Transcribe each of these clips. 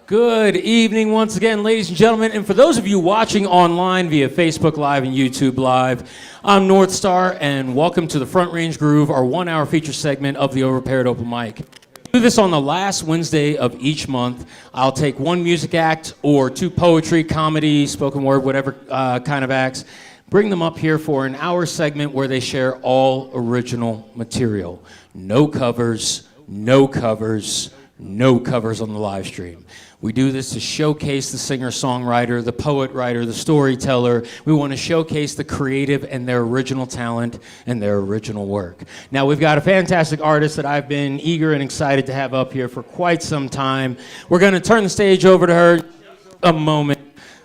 Good evening once again, ladies and gentlemen, and for those of you watching online via Facebook Live and YouTube Live, I'm North Star, and welcome to the Front Range Groove, our 1-hour feature segment of the Overpaired Open Mic. We do this on the last Wednesday of each month. I'll take one music act or two poetry, comedy, spoken word, whatever kind of acts, bring them up here for an hour segment where they share all original material. No covers, no covers, no covers on the live stream. We do this to showcase the singer-songwriter, the poet-writer, the storyteller. We want to showcase the creative and their original talent and their original work. Now, we've got a fantastic artist that I've been eager and excited to have up here for quite some time. We're going to turn the stage over to her a moment.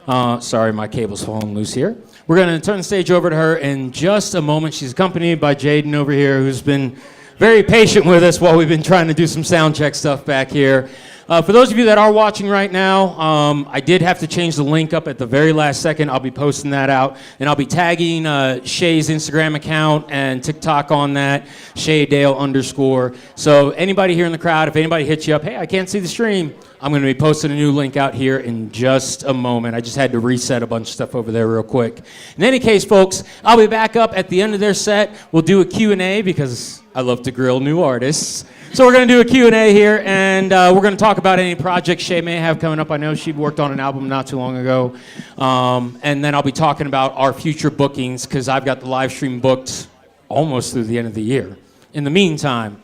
Sorry, my cable's falling loose here. We're going to turn the stage over to her in just a moment. She's accompanied by Jaden over here, who's been very patient with us while we've been trying to do some sound check stuff back here. For those of you that are watching right now, I did have to change the link up at the very last second. I'll be posting that out, and I'll be tagging Shae's Instagram account and TikTok on that, Shae_. So anybody here in the crowd, if anybody hits you up, hey, I can't see the stream, I'm going to be posting a new link out here in just a moment. I just had to reset a bunch of stuff over there real quick. In any case, folks, I'll be back up at the end of their set. We'll do a Q&A because I love to grill new artists. So we're going to do a Q&A here, and we're going to talk about any projects Shae may have coming up. I know she worked on an album not too long ago. And then I'll be talking about our future bookings because I've got the live stream booked almost through the end of the year. In the meantime,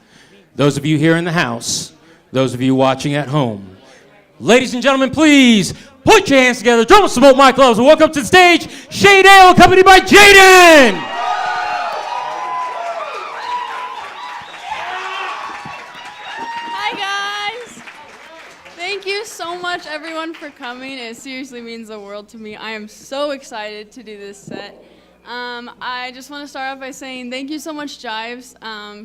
those of you here in the house, those of you watching at home, ladies and gentlemen, please put your hands together, drum and smoke my gloves, and welcome to the stage, Shae Dale, accompanied by Jaden! Thank you so much, everyone, for coming. It seriously means the world to me. I am so excited to do this set. I just want to start off by saying thank you so much, Jives,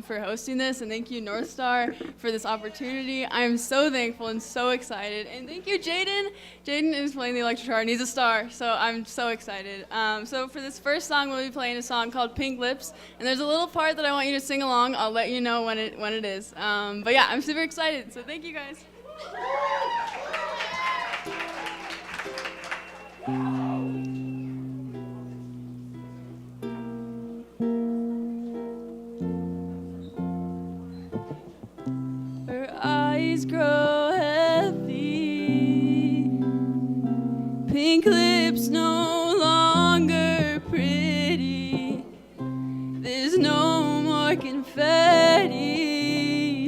for hosting this, and thank you, North Star, for this opportunity. I am so thankful and so excited. And thank you, Jaden. Jaden is playing the electric guitar, and he's a star, so I'm so excited. So for this first song, we'll be playing a song called Pink Lips, and there's a little part that I want you to sing along. I'll let you know when it is. But yeah, I'm super excited, so thank you, guys. Her eyes grow heavy, pink lips no longer pretty, there's no more confetti.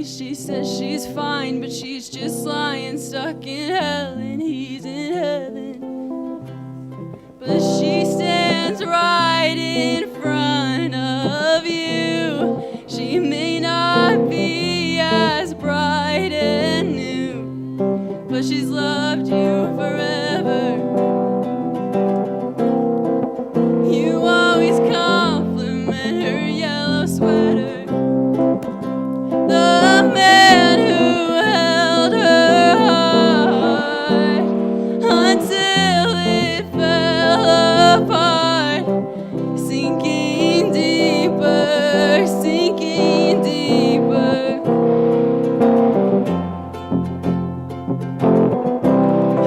She says she's fine, but she's just lying, stuck in hell, and he's in heaven. But she stands right in front of you. She may not be as bright and new, but she's loved you forever. You always compliment her yellow sweater. The man who held her heart until it fell apart, sinking deeper, sinking deeper.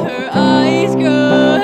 Her eyes grow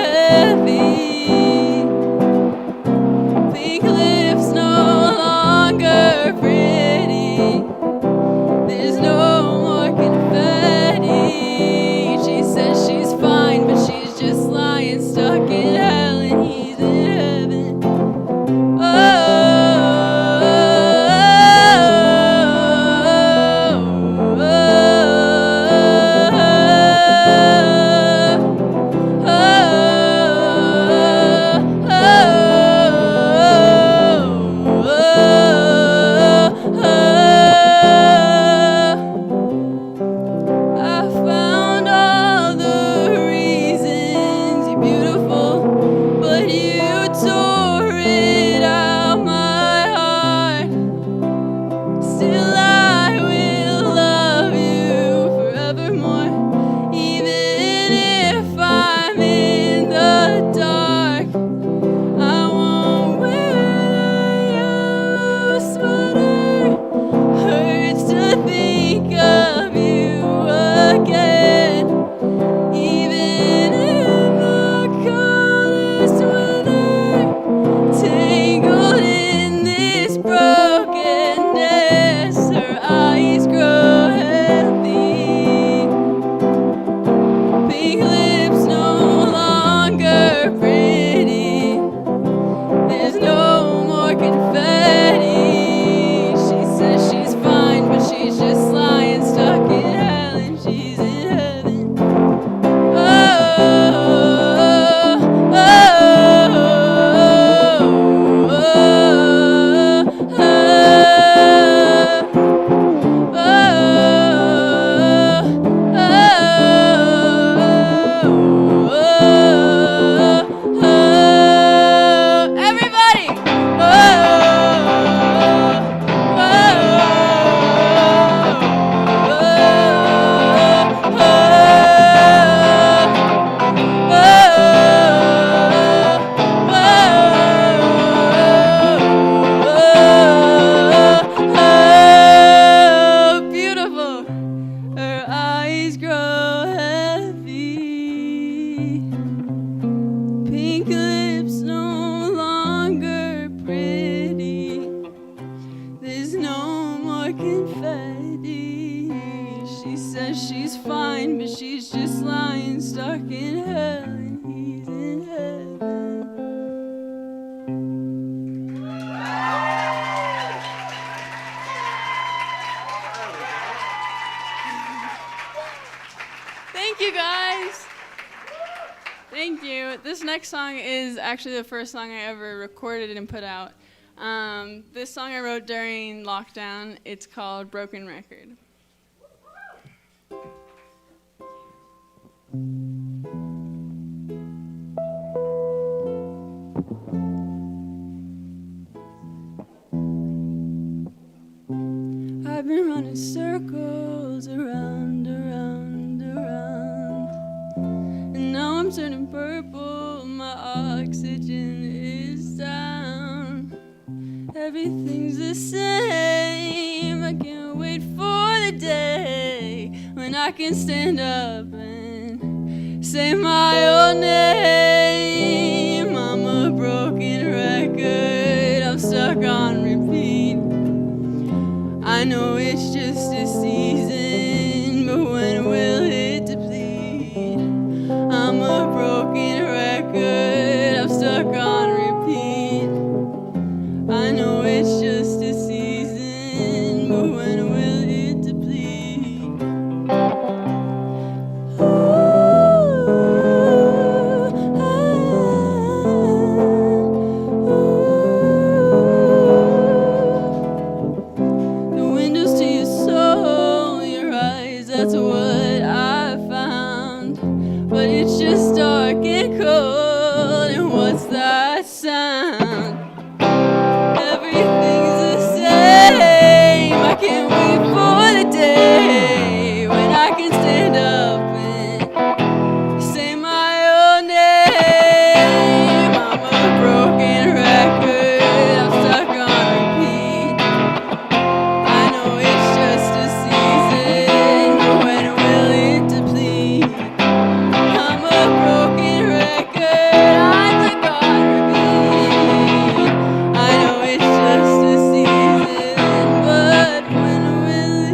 stuck in hell and he's in heaven. Thank you, guys. Thank you. This next song is actually the first song I ever recorded and put out. This song I wrote during lockdown. It's called Broken Record. I've been running circles around, around, around, and now I'm turning purple, my oxygen is down. Everything's the same, I can't wait for the day when I can stand up and say my own name. I'm a broken record, I'm stuck on repeat. I know it's just a season, but when will it deplete? I'm a broken record, I'm stuck on repeat. I know it's just a season, but when will it deplete? Ooh, the windows to your soul, your eyes, that's what I found. But it's just dark and cold, and what's that sound? Everything's the same, I can't wait for the day when I can stand up and say my own name. I'm a broken record, I'm stuck on repeat. I know it's just a season, but when will it deplete? I'm a broken record, I'm stuck on repeat. I know it's just a season, but when will it?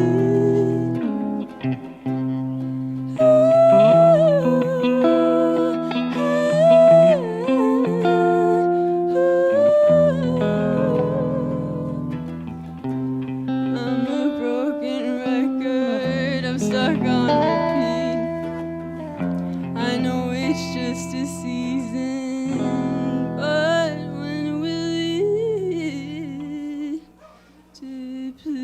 I'm a broken record, I'm stuck on repeat. I know it's just a season, but when will it deplete?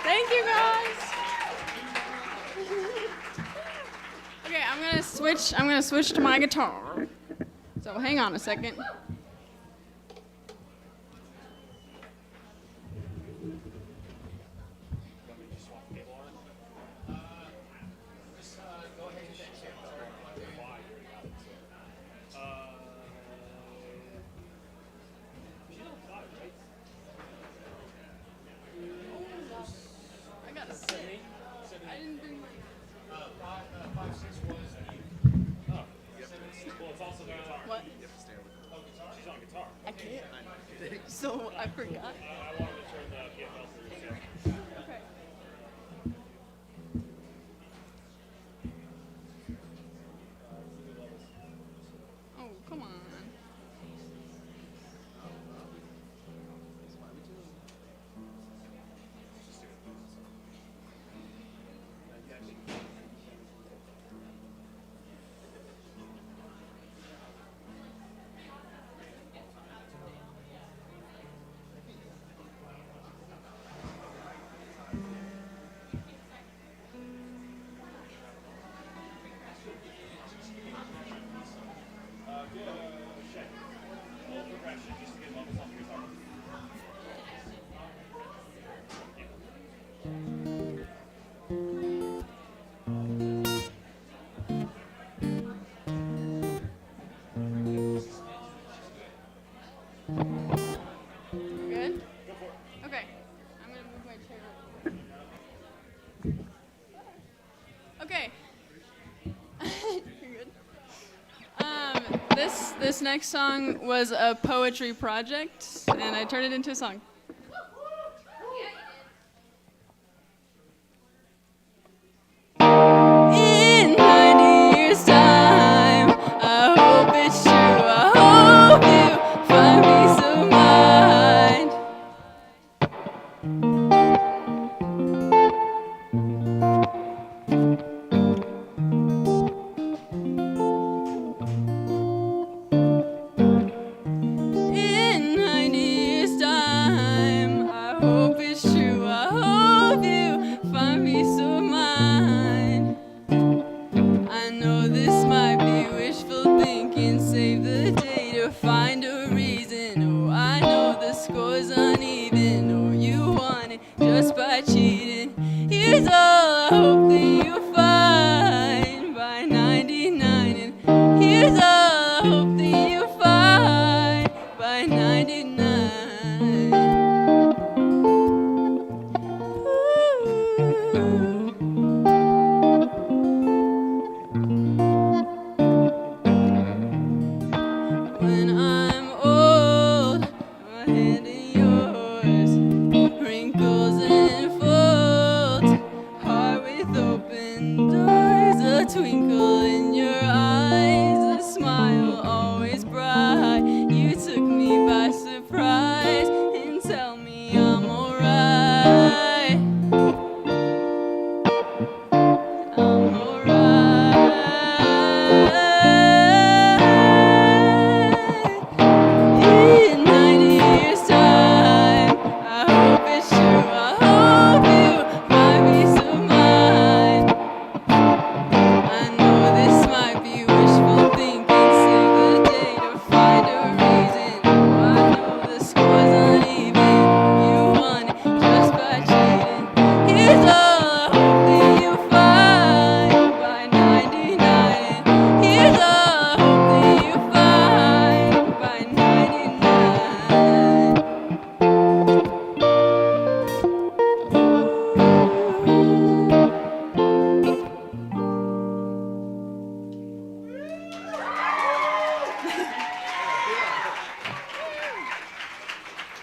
Thank you, guys. Okay, I'm gonna switch to my guitar. So hang on a second. I gotta sit. I didn't bring my. What? I can't. So I forgot. Okay. Oh, come on. Good? Okay. I'm gonna move my chair over. Okay. You're good. This next song was a poetry project, and I turned it into a song. In 90 years' time, I hope it's true. I hope you find peace of mind. I know this might be wishful thinking, save the day to find a reason. Oh, I know the score's uneven. Oh, you won it just by cheating. Here's all I hope that you find by 99. And here's all I hope that you find by 99. Ooh. When I'm old, my hand in yours, wrinkles and folds, heart with open doors, a twinkle in your eyes, a smile always bright. You took me by surprise and tell me I'm alright. I'm alright. In 90 years' time, I hope it's true. I hope you find peace of mind. I know this might be wishful thinking, save the day to find a reason. Oh, I know the score's uneven. You won it just by cheating. Here's all I hope that you find by 99. Here's all I hope that you find by 99.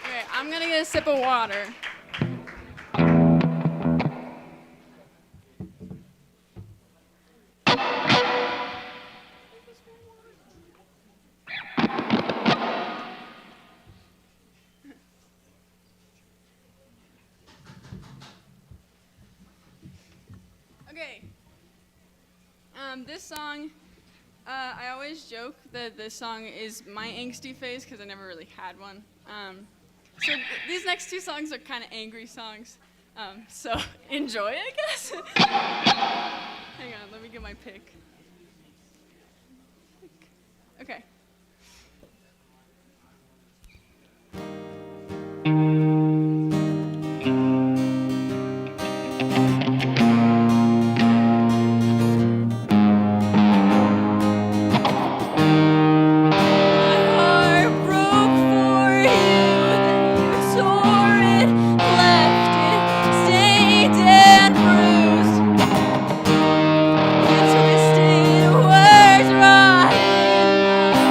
Okay, I'm gonna get a sip of water. Okay. This song, I always joke that this song is my angsty phase because I never really had one. So these next two songs are kind of angry songs. So enjoy, I guess. Hang on, let me get my pick. Okay. My heart broke for you, then you tore it, left it stained and bruised. You twisted words right in my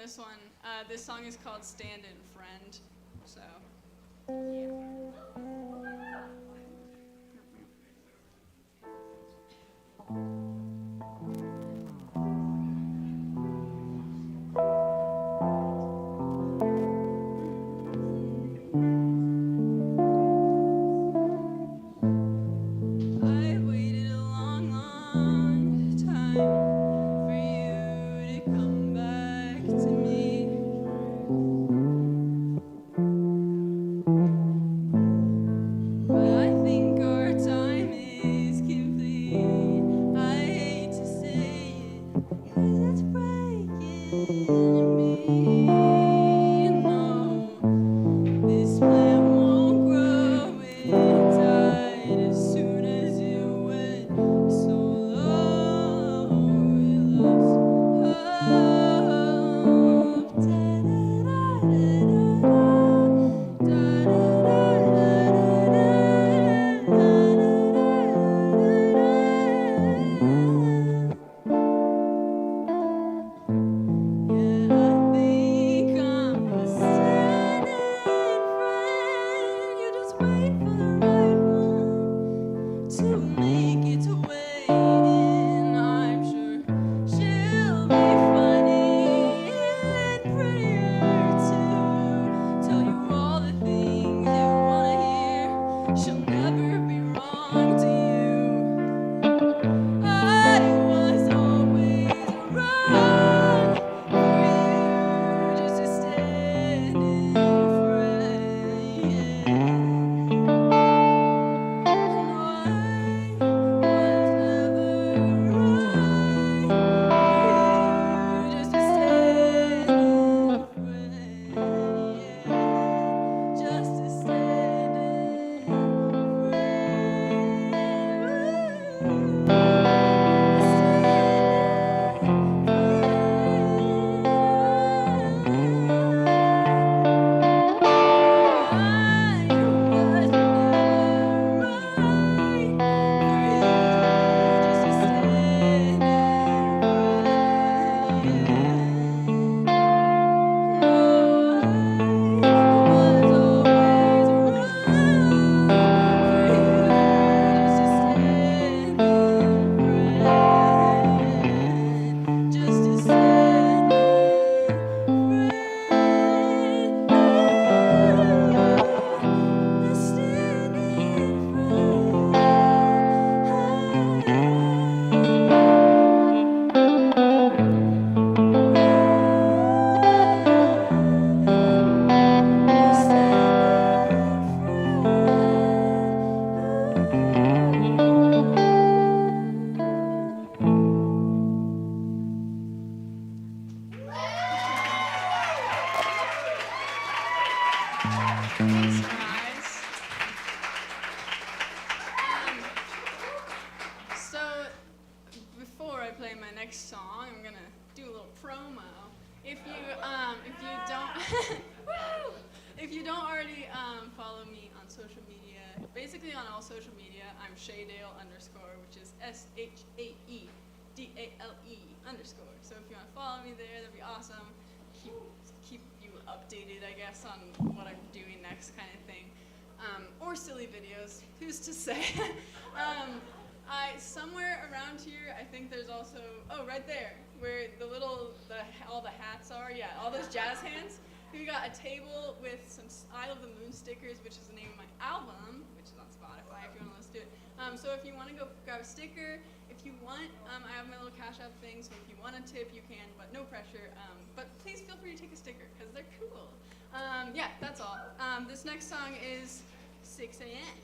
this one. This song is called Stand In Friend. So, yeah. Thanks, guys. So, before I play my next song, I'm gonna do a little promo. If you don't, if you don't already follow me on social media, basically on all social media, I'm Shaedale _, which is SHAEDALE _. So if you want to follow me there, that'd be awesome. Keep you updated, I guess, on what I'm doing next, kind of thing. Or silly videos, who's to say? Somewhere around here, I think there's also, right there, where all the hats are, yeah, all those jazz hands. We got a table with some I Love the Moon stickers, which is the name of my album, which is on Spotify if you want to listen to it. So if you want to go grab a sticker, if you want, I have my little Cash App thing, so if you want a tip, you can, but no pressure. But please feel free to take a sticker, because they're cool. Yeah, that's all. This next song is 6 a.m.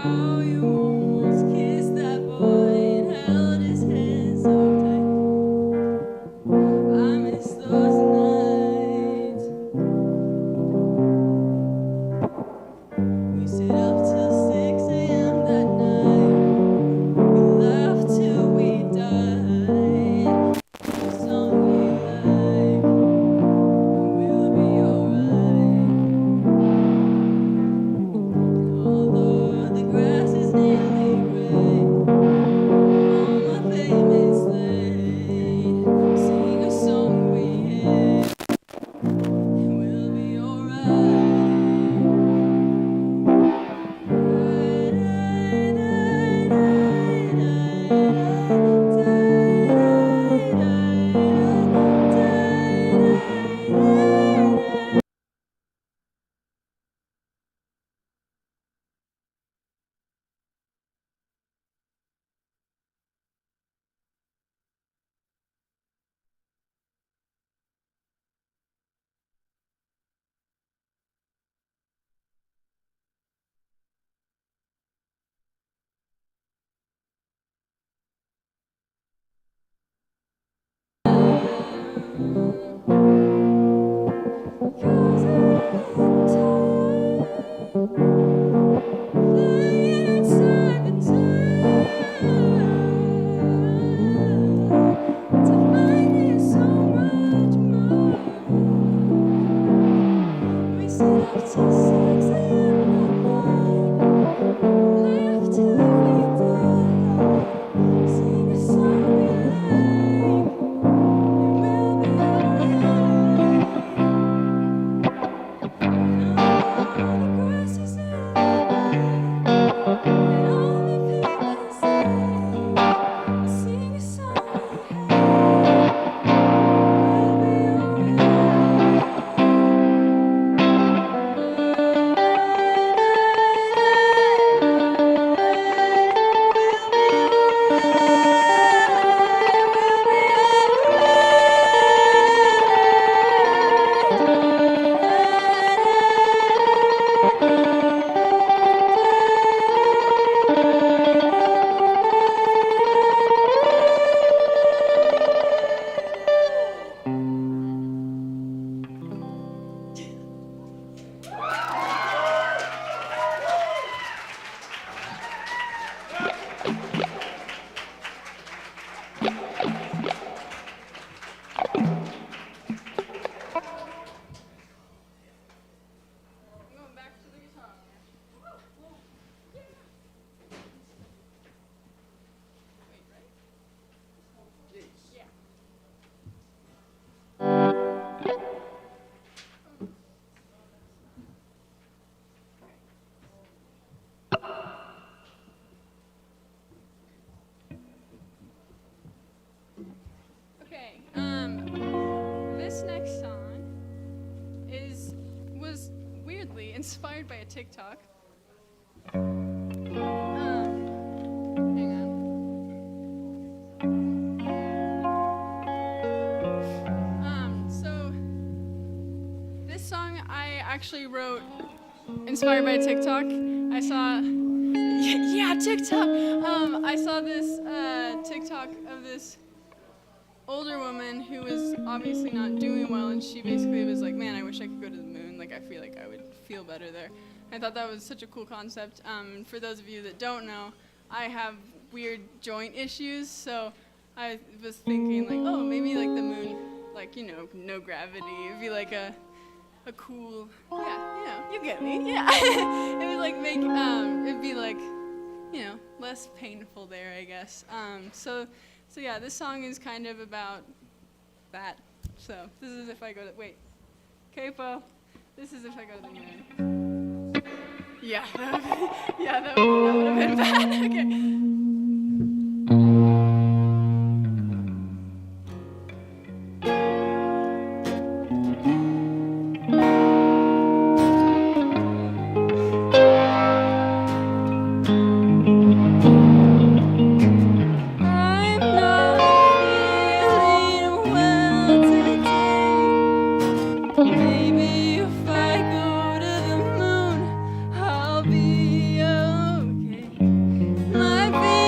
How you almost kissed that boy and held his hand. inspired by a TikTok. Hang on. So this song I actually wrote inspired by TikTok. I saw, yeah, TikTok. I saw this TikTok of this older woman who was obviously not doing well, and she basically was like, man, I wish I could go to the moon. Like, I feel like I would feel better there. I thought that was such a cool concept. For those of you that don't know, I have weird joint issues, so I was thinking like, oh, maybe like the moon, like, you know, no gravity. It'd be like a cool, yeah, you know, you get me, yeah. It would like make, it'd be like, you know, less painful there, I guess. So yeah, this song is kind of about that. So this is if I go to, wait, capo, this is if I go to the moon. Yeah, that would have been bad, okay. Might be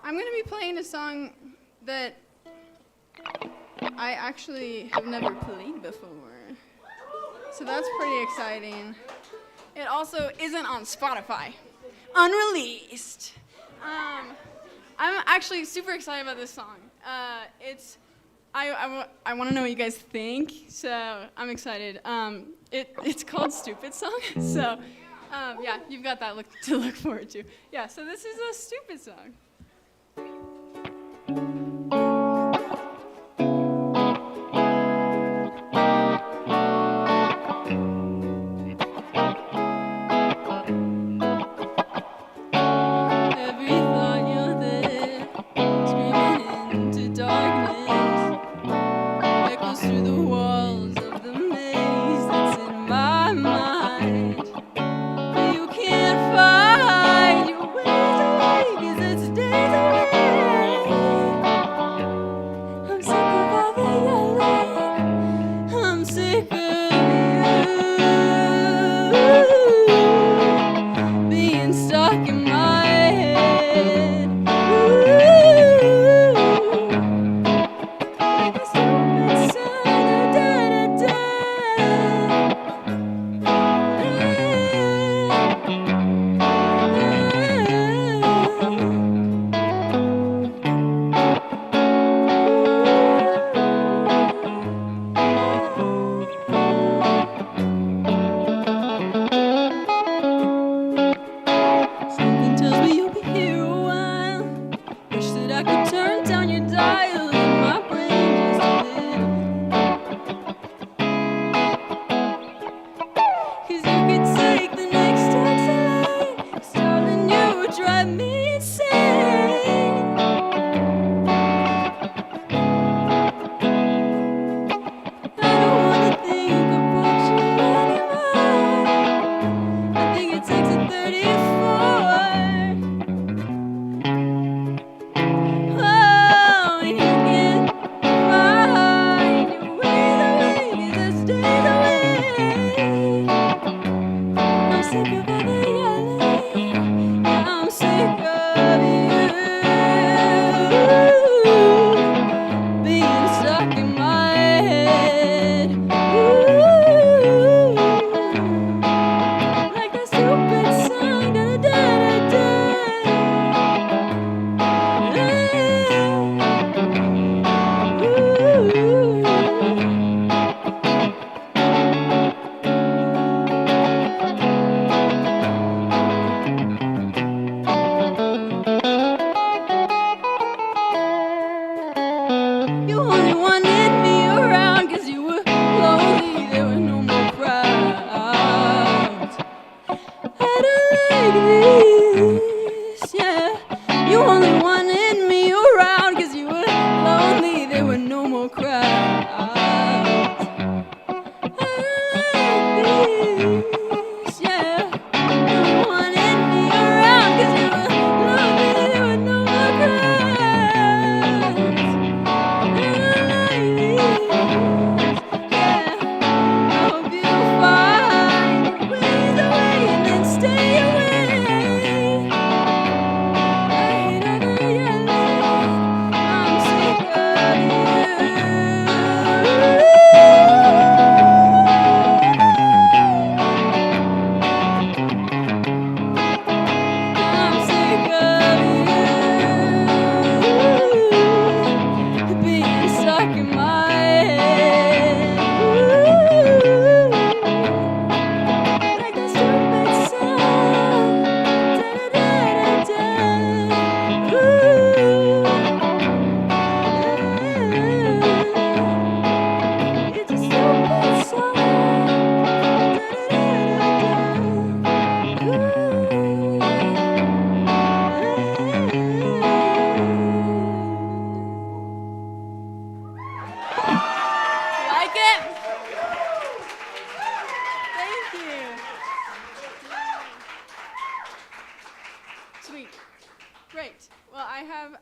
I'm going to be playing a song that I actually have never played before. So that's pretty exciting. It also isn't on Spotify. Unreleased. I'm actually super excited about this song. I want to know what you guys think, so I'm excited. It's called Stupid Song, so yeah, you've got that to look forward to. Yeah, so this is a Stupid Song. Great. Well, I have,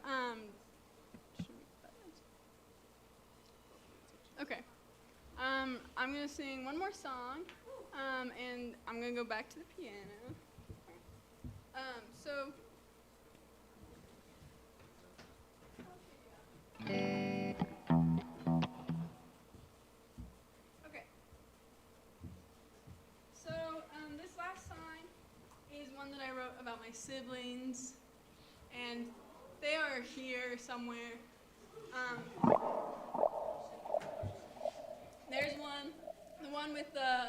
okay. I'm going to sing one more song, and I'm going to go back to the piano. So, my siblings, and they are here somewhere. There's one, the one with the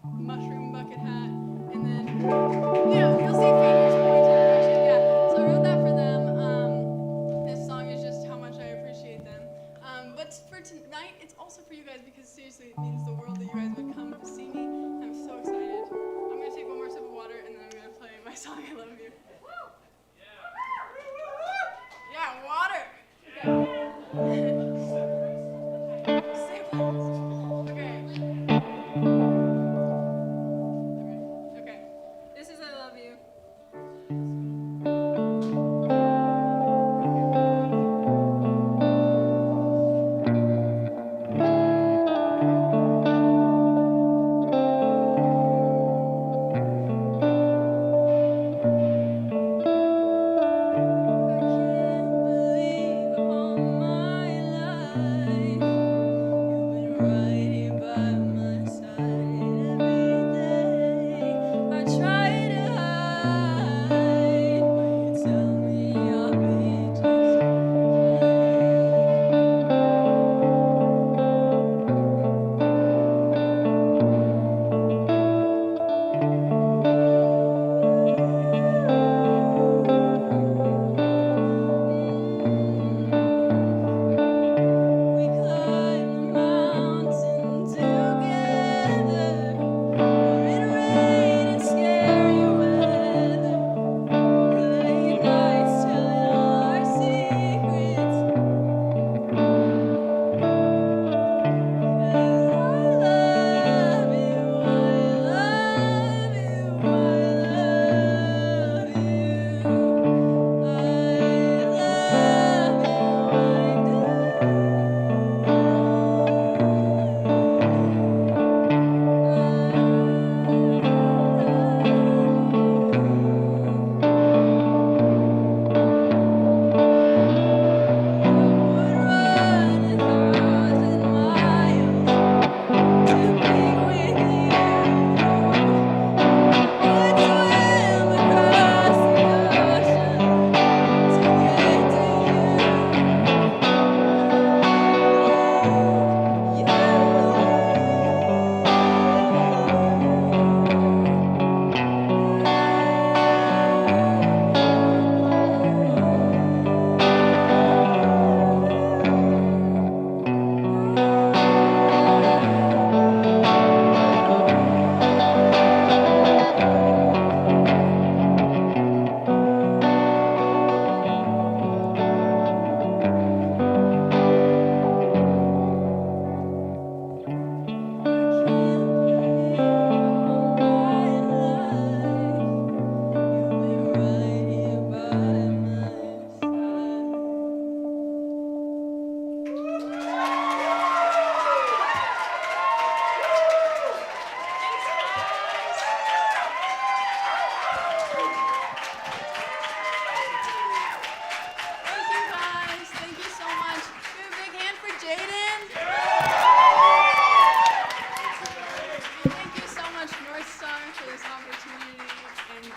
mushroom bucket hat, and then, you'll see fingers pointing direction, So I wrote that for them. This song is just how much I appreciate them. But for tonight, it's also for you guys, because seriously, it means the world that you guys would come to see me. I'm so excited. I'm gonna take one more sip of water, and then I'm gonna play my song, I Love You. Yeah, water! Okay. Okay. This is I Love You.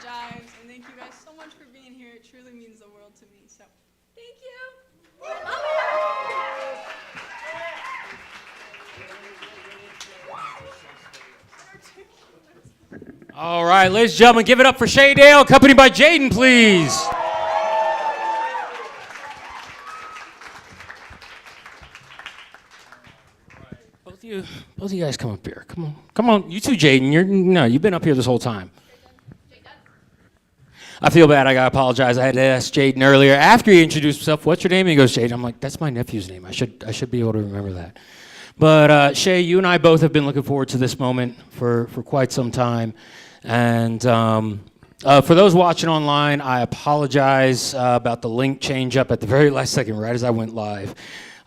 Jives, and thank you guys so much for being here. It truly means the world to me. So, thank you. All right, ladies and gentlemen, give it up for Shae Dale, accompanied by Jaden, please. Both of you guys come up here. Come on. You too, Jaden. You've been up here this whole time. I feel bad. I gotta apologize. I had to ask Jaden earlier after he introduced himself. What's your name? And he goes, Jaden. I'm like, that's my nephew's name. I should be able to remember that. But Shae, you and I both have been looking forward to this moment for quite some time. And for those watching online, I apologize about the link change up at the very last second, right as I went live.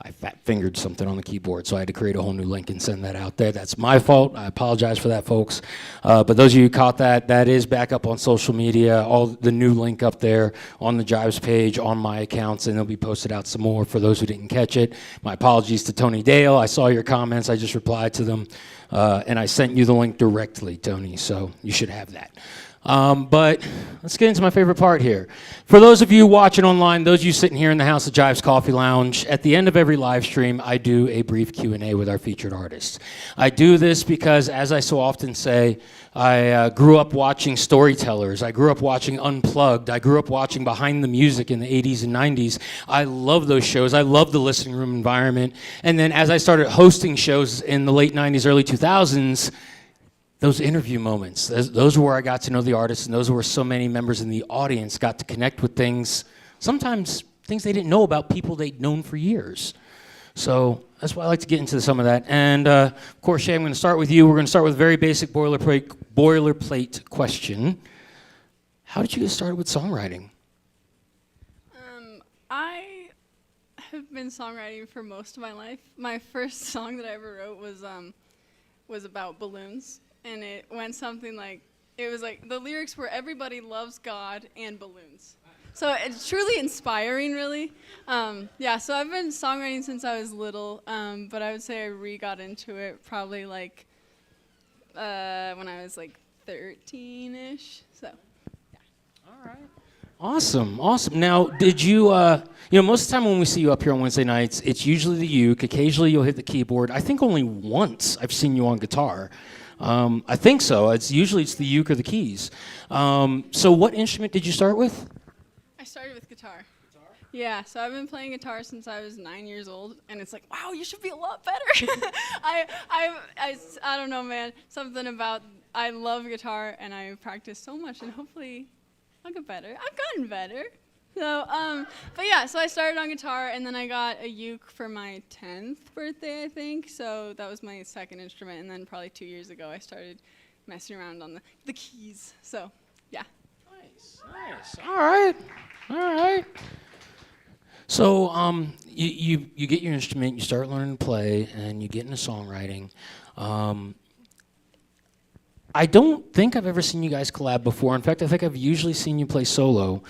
I fat-fingered something on the keyboard, so I had to create a whole new link and send that out there. That's my fault. I apologize for that, folks. But those of you who caught that, that is back up on social media, all the new link up there on the Jives page, on my accounts, and it'll be posted out some more for those who didn't catch it. My apologies to Tony Dale. I saw your comments. I just replied to them, and I sent you the link directly, Tony, so you should have that. But let's get into my favorite part here. For those of you watching online, those of you sitting here in the House of Jives Coffee Lounge, at the end of every live stream, I do a brief Q&A with our featured artists. I do this because, as I so often say, I grew up watching storytellers. I grew up watching Unplugged. I grew up watching Behind the Music in the 80s and 90s. I love those shows. I love the listening room environment. And then as I started hosting shows in the late 90s, early 2000s, those interview moments, those were where I got to know the artists, and those were where so many members in the audience got to connect with things, sometimes things they didn't know about people they'd known for years. So that's why I like to get into some of that. And of course, Shae, I'm going to start with you. We're going to start with a very basic boilerplate question. How did you get started with songwriting? I have been songwriting for most of my life. My first song that I ever wrote was about balloons. And it went something like, it was like, the lyrics were everybody loves God and balloons. So it's truly inspiring, really. Yeah, so I've been songwriting since I was little, but I would say I re-got into it probably like when I was like 13-ish, so yeah. All right. Awesome. Now, did you, most of the time when we see you up here on Wednesday nights, it's usually the uke. Occasionally you'll hit the keyboard. I think only once I've seen you on guitar. I think so. It's the uke or the keys. So what instrument did you start with? I started with guitar. Yeah, so I've been playing guitar since I was 9 years old, and it's like, wow, you should be a lot better. I don't know, man. Something about, I love guitar, and I practice so much, and hopefully I'll get better. I've gotten better. So, but yeah, so I started on guitar, and then I got a uke for my 10th birthday, I think. So that was my second instrument, and then probably 2 years ago I started messing around on the keys. So, yeah. Nice. All right. So, you get your instrument, you start learning to play, and you get into songwriting. I don't think I've ever seen you guys collab before. In fact, I think I've usually seen you play solo.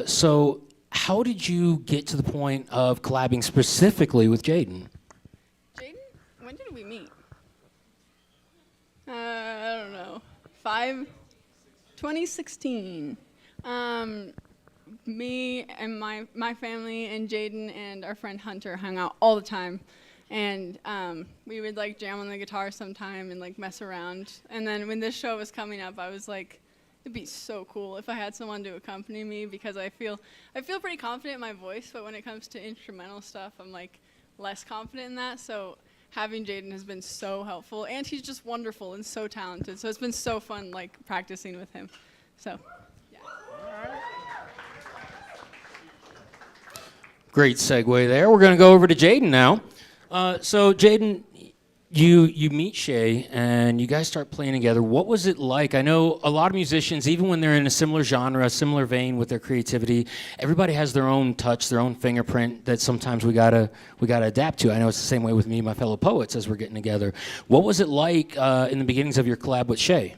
So how did you get to the point of collabing specifically with Jaden? Jaden? When did we meet? I don't know. 2016. Me and my family and Jaden and our friend Hunter hung out all the time. And we would like jam on the guitar sometime and like mess around. And then when this show was coming up, I was like, it'd be so cool if I had someone to accompany me, because I feel pretty confident in my voice, but when it comes to instrumental stuff, I'm like less confident in that. So having Jaden has been so helpful, and he's just wonderful and so talented. So it's been so fun like practicing with him. So yeah. Great segue there. We're going to go over to Jaden now. So Jaden, you meet Shae and you guys start playing together. What was it like? I know a lot of musicians, even when they're in a similar genre, a similar vein with their creativity, everybody has their own touch, their own fingerprint that sometimes we gotta adapt to. I know it's the same way with me and my fellow poets as we're getting together. What was it like in the beginnings of your collab with Shae?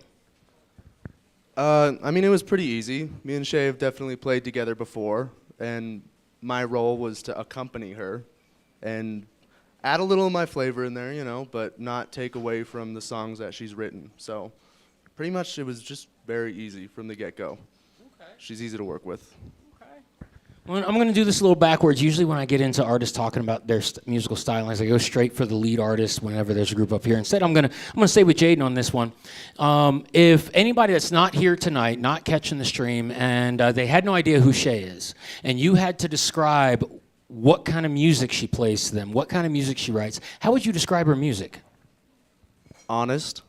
I mean, it was pretty easy. Me and Shae have definitely played together before, and my role was to accompany her and add a little of my flavor in there, but not take away from the songs that she's written. So pretty much it was just very easy from the get-go. Okay. She's easy to work with. Okay. Well, I'm going to do this a little backwards. Usually when I get into artists talking about their musical stylings, I go straight for the lead artist whenever there's a group up here. Instead, I'm going to stay with Jaden on this one. If anybody that's not here tonight, not catching the stream, and they had no idea who Shae is, and you had to describe what kind of music she plays to them, what kind of music she writes, how would you describe her music? Honest.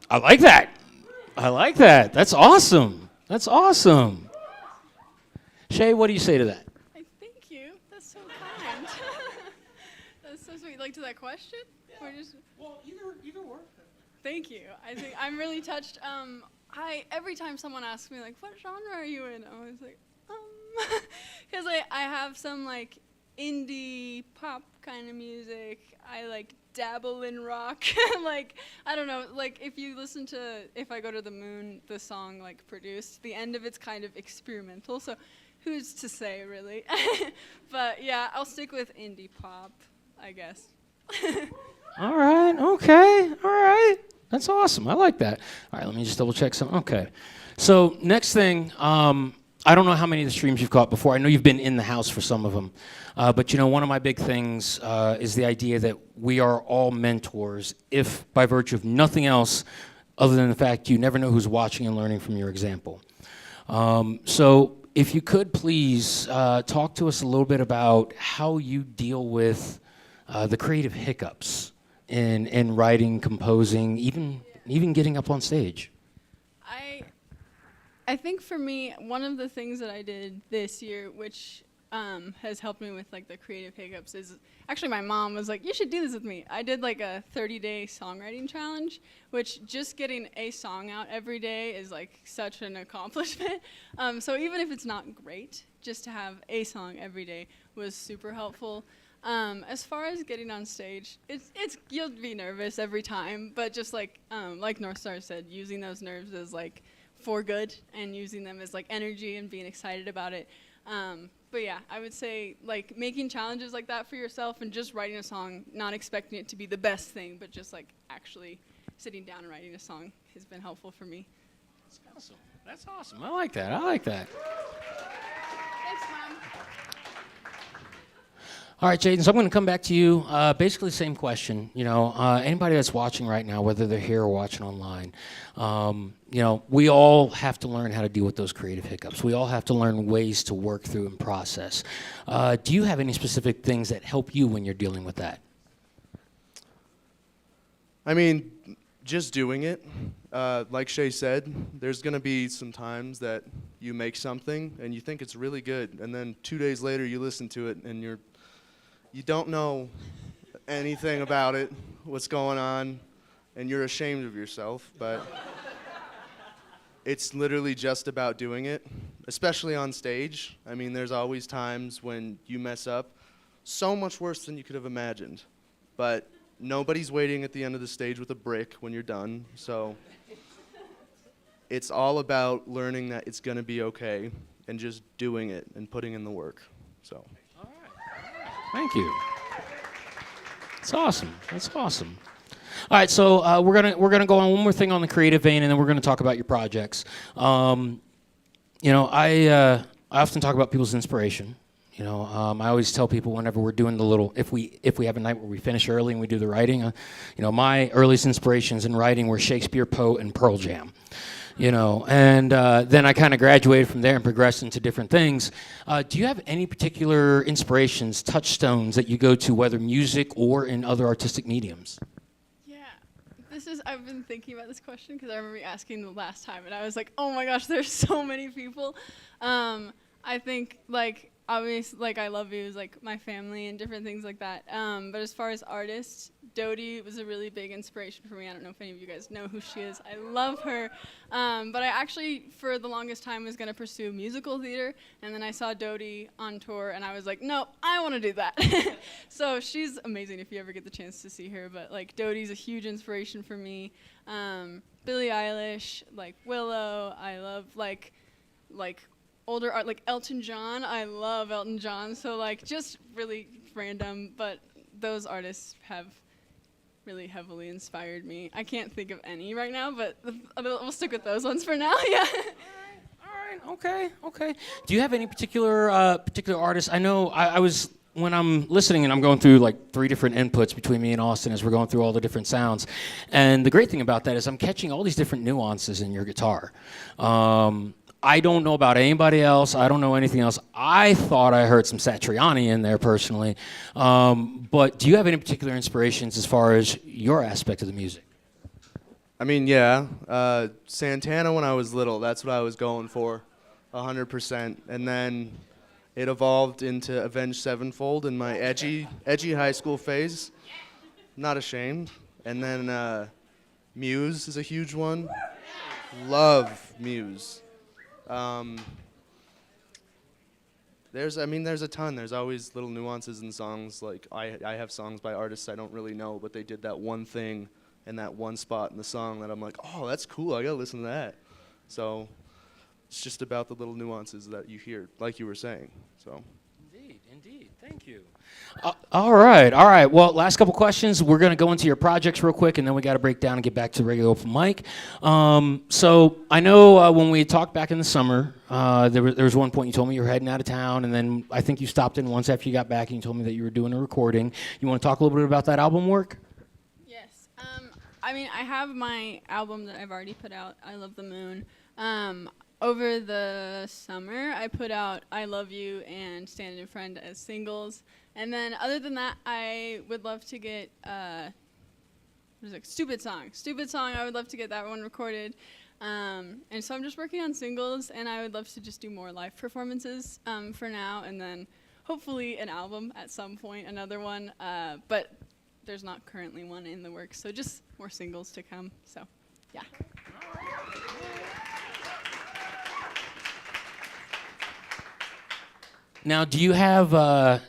I like that. That's awesome. Shae, what do you say to that? Thank you. That's so kind. That's so sweet. Like to that question? Yeah. Well, either work. Thank you. I think I'm really touched. Every time someone asks me like, what genre are you in? I'm always like, because I have some like indie pop kind of music. I like dabble in rock. Like, I don't know, like if I Go to the Moon, the song like produced, the end of it's kind of experimental. So who's to say really? But yeah, I'll stick with indie pop, I guess. All right. Okay. All right. That's awesome. I like that. All right, let me just double check some. Okay. So next thing, I don't know how many of the streams you've caught before. I know you've been in the house for some of them. But one of my big things is the idea that we are all mentors, if by virtue of nothing else other than the fact you never know who's watching and learning from your example. So if you could please talk to us a little bit about how you deal with the creative hiccups in writing, composing, even getting up on stage. I think for me, one of the things that I did this year, which has helped me with like the creative hiccups, is actually my mom was like, "You should do this with me." I did like a 30-day songwriting challenge, which just getting a song out every day is like such an accomplishment. So even if it's not great, just to have a song every day was super helpful. As far as getting on stage, it's you'll be nervous every time, but just like North Star said, using those nerves as like for good and using them as like energy and being excited about it. But yeah, I would say like making challenges like that for yourself and just writing a song, not expecting it to be the best thing, but just like actually sitting down and writing a song has been helpful for me. That's awesome. That's awesome. I like that. I like that. Thanks, Mom. All right, Jaden, so I'm going to come back to you. Basically, same question. Anybody that's watching right now, whether they're here or watching online, we all have to learn how to deal with those creative hiccups. We all have to learn ways to work through and process. Do you have any specific things that help you when you're dealing with that? I mean, just doing it. Like Shae said, there's going to be some times that you make something and you think it's really good, and then 2 days later you listen to it and you don't know anything about it, what's going on, and you're ashamed of yourself, but it's literally just about doing it, especially on stage. I mean, there's always times when you mess up so much worse than you could have imagined, but nobody's waiting at the end of the stage with a brick when you're done, so it's all about learning that it's going to be okay and just doing it and putting in the work, so. Thank you. That's awesome. That's awesome. All right, so we're gonna go on one more thing on the creative vein, and then we're gonna talk about your projects. I often talk about people's inspiration. I always tell people whenever we're doing the little, if we have a night where we finish early and we do the writing, my earliest inspirations in writing were Shakespeare, Poe, and Pearl Jam. And then I kind of graduated from there and progressed into different things. Do you have any particular inspirations, touchstones that you go to, whether music or in other artistic mediums? Yeah, I've been thinking about this question because I remember you asking the last time, and I was like, oh my gosh, there's so many people. I think, obviously, I Love You is, my family and different things like that. But as far as artists, Dodie was a really big inspiration for me. I don't know if any of you guys know who she is. I love her. But I actually, for the longest time, was going to pursue musical theater. And then I saw Dodie on tour, and I was like, no, I want to do that. So she's amazing if you ever get the chance to see her. But, Dodie's a huge inspiration for me. Billie Eilish, Willow. I love, older art, Elton John. I love Elton John. So, just really random. But those artists have really heavily inspired me. I can't think of any right now, but we'll stick with those ones for now. Yeah. All right. Okay. Do you have any particular artists? I know I was, when I'm listening and I'm going through 3 different inputs between me and Austin as we're going through all the different sounds, and the great thing about that is I'm catching all these different nuances in your guitar. I don't know about anybody else. I don't know anything else. I thought I heard some Satriani in there personally. But do you have any particular inspirations as far as your aspect of the music? I mean, yeah. Santana when I was little, that's what I was going for, 100%. And then it evolved into Avenged Sevenfold in my edgy high school phase. Not ashamed. And then Muse is a huge one. Love Muse. There's a ton. There's always little nuances in songs. I have songs by artists I don't really know, but they did that one thing in that one spot in the song that I'm like, oh, that's cool. I gotta listen to that. So it's just about the little nuances that you hear, like you were saying. So. Indeed. Thank you. All right. Well, last couple questions. We're going to go into your projects real quick, and then we got to break down and get back to the regular open mic. So I know when we talked back in the summer, there was one point you told me you were heading out of town, and then I think you stopped in once after you got back, and you told me that you were doing a recording. You want to talk a little bit about that album work? Yes. I mean, I have my album that I've already put out, I Love the Moon. Over the summer, I put out I Love You and Stand in Friend as singles. And then other than that, I would love to get, Stupid Song. Stupid Song, I would love to get that one recorded. And so I'm just working on singles, and I would love to just do more live performances for now, and then hopefully an album at some point, another one. But there's not currently one in the works, so just more singles to come. So, yeah. Now, do you have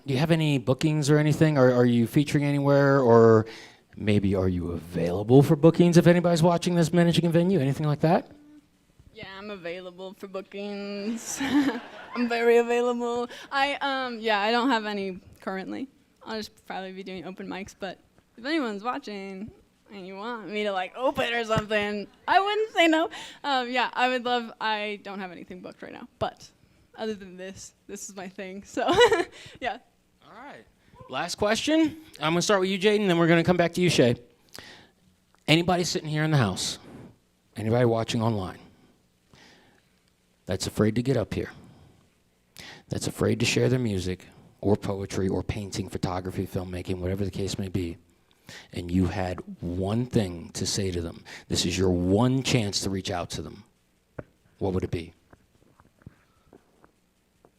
any bookings or anything? Are you featuring anywhere, or maybe are you available for bookings if anybody's watching this managing a venue? Anything like that? Yeah, I'm available for bookings. I'm very available. I don't have any currently. I'll just probably be doing open mics, but if anyone's watching and you want me to like open or something, I wouldn't say no. I would love. I don't have anything booked right now, but other than this is my thing. So, yeah. All right. Last question. I'm going to start with you, Jaden, then we're going to come back to you, Shae. Anybody sitting here in the house, anybody watching online, that's afraid to get up here, that's afraid to share their music or poetry or painting, photography, filmmaking, whatever the case may be, and you had one thing to say to them, this is your one chance to reach out to them, what would it be?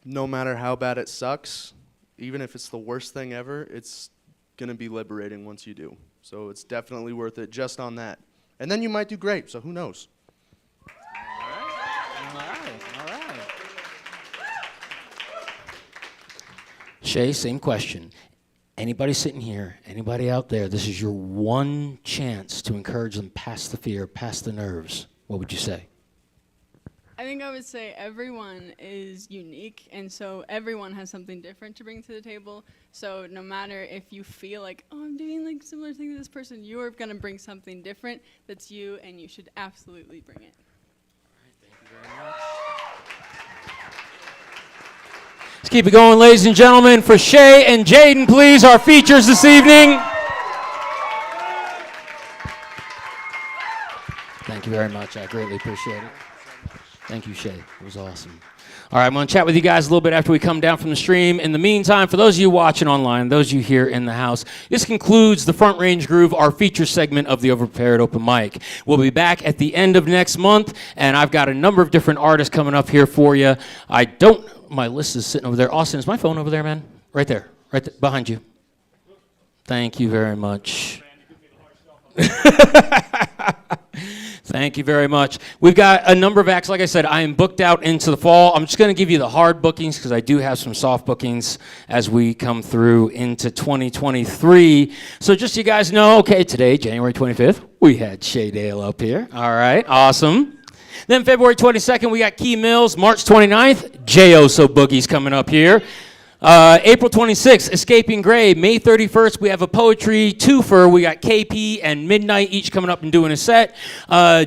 No matter how bad it sucks, even if it's the worst thing ever, it's going to be liberating once you do. So it's definitely worth it just on that. And then you might do great, so who knows? All right. Shae, same question. Anybody sitting here, anybody out there, this is your one chance to encourage them past the fear, past the nerves. What would you say? I think I would say everyone is unique, and so everyone has something different to bring to the table. So no matter if you feel like, oh, I'm doing like similar thing to this person, you're going to bring something different that's you, and you should absolutely bring it. All right, thank you very much. Let's keep it going, ladies and gentlemen. For Shae and Jaden, please, our features this evening. Thank you very much. I greatly appreciate it. Thank you, Shae. It was awesome. All right, I'm going to chat with you guys a little bit after we come down from the stream. In the meantime, for those of you watching online, those of you here in the house, this concludes the Front Range Groove, our feature segment of the Overprepared Open Mic. We'll be back at the end of next month, and I've got a number of different artists coming up here for you. My list is sitting over there. Austin, is my phone over there, man? Right there, behind you. Thank you very much. Thank you very much. We've got a number of acts. Like I said, I am booked out into the fall. I'm just going to give you the hard bookings because I do have some soft bookings as we come through into 2023. So just so you guys know, okay, today, January 25th, we had Shae Dale up here. All right, awesome. Then February 22nd, we got Key Mills. March 29th, J.O.So Boogie's coming up here. April 26th, Escaping Gray. May 31st, we have a poetry twofer. We got KP and Midnight each coming up and doing a set.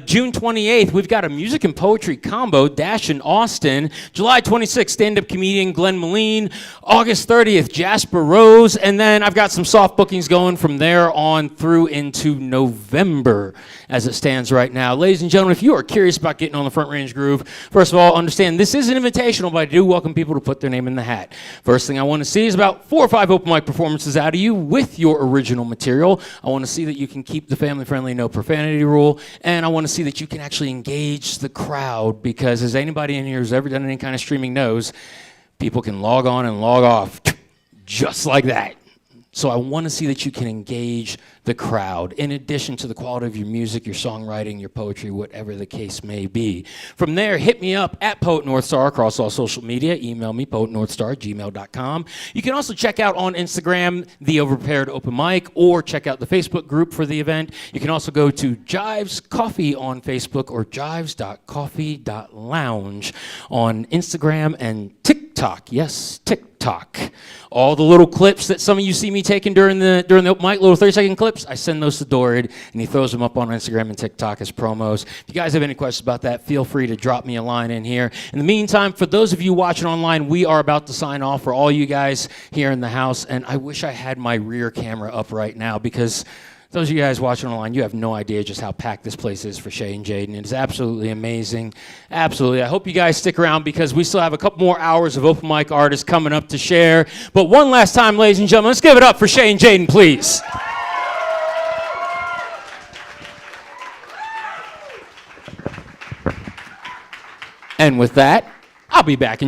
June 28th, we've got a music and poetry combo, Dash and Austin. July 26th, stand-up comedian Glenn Moline. August 30th, Jasper Rose. And then I've got some soft bookings going from there on through into November as it stands right now. Ladies and gentlemen, if you are curious about getting on the Front Range Groove, first of all, understand this is an invitational, but I do welcome people to put their name in the hat. First thing I want to see is about 4 or 5 open mic performances out of you with your original material. I want to see that you can keep the family-friendly, no profanity rule, and I want to see that you can actually engage the crowd, because as anybody in here who's ever done any kind of streaming knows, people can log on and log off just like that. So I want to see that you can engage the crowd, in addition to the quality of your music, your songwriting, your poetry, whatever the case may be. From there, hit me up at Poet Northstar across all social media. Email me, poetnorthstar@gmail.com. You can also check out on Instagram, The Overprepared Open Mic, or check out the Facebook group for the event. You can also go to Jives Coffee on Facebook or jives.coffee.lounge on Instagram and TikTok. TikTok. Yes, TikTok. All the little clips that some of you see me taking during the open mic, little 30-second clips, I send those to Dorid, and he throws them up on Instagram and TikTok as promos. If you guys have any questions about that, feel free to drop me a line in here. In the meantime, for those of you watching online, we are about to sign off for all you guys here in the house, and I wish I had my rear camera up right now because those of you guys watching online, you have no idea just how packed this place is for Shae and Jaden. It's absolutely amazing. Absolutely. I hope you guys stick around because we still have a couple more hours of open mic artists coming up to share. But one last time, ladies and gentlemen, let's give it up for Shae and Jaden, please. And with that, I'll be back in